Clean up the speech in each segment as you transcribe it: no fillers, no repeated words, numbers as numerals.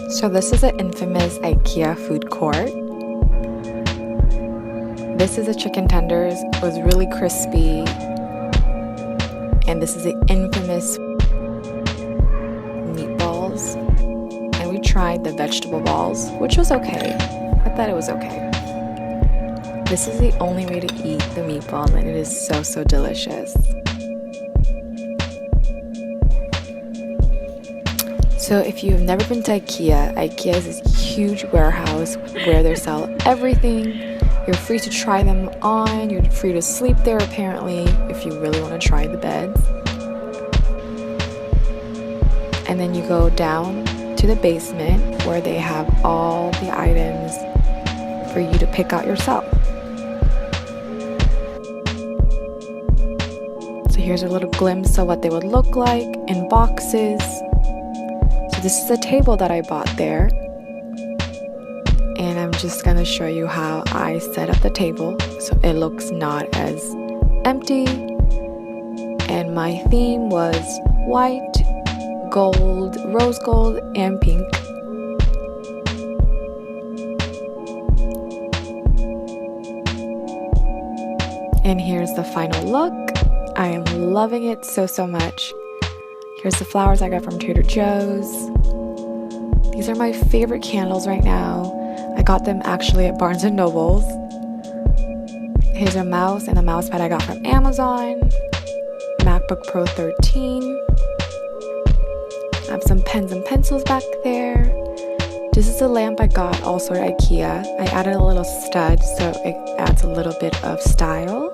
So this is an infamous IKEA food court. This is the chicken tenders. It was really crispy. And this is the infamous meatballs. And we tried the vegetable balls, which was okay. I thought it was okay. This is the only way to eat the meatballs, and it is so, so delicious. So if you've never been to IKEA, IKEA is this huge warehouse where they sell everything. You're free to try them on. You're free to sleep there apparently if you really want to try the beds. And then you go down to the basement where they have all the items for you to pick out yourself. So here's a little glimpse of what they would look like in boxes. So this is a table that I bought there. And I'm just gonna show you how I set up the table so it looks not as empty. And my theme was white, gold, rose gold, and pink. And here's the final look. I am loving it so, so much. Here's the flowers I got from Trader Joe's. These are my favorite candles right now. I got them actually at Barnes & Noble's. Here's a mouse and a mouse pad I got from Amazon. MacBook Pro 13. I have some pens and pencils back there. This is the lamp I got also at IKEA. I added a little stud so it adds a little bit of style.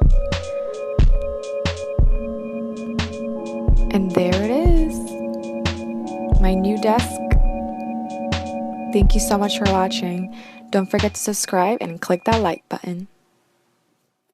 And there it is. My new desk. Thank you so much for watching. Don't forget to subscribe and click that like button.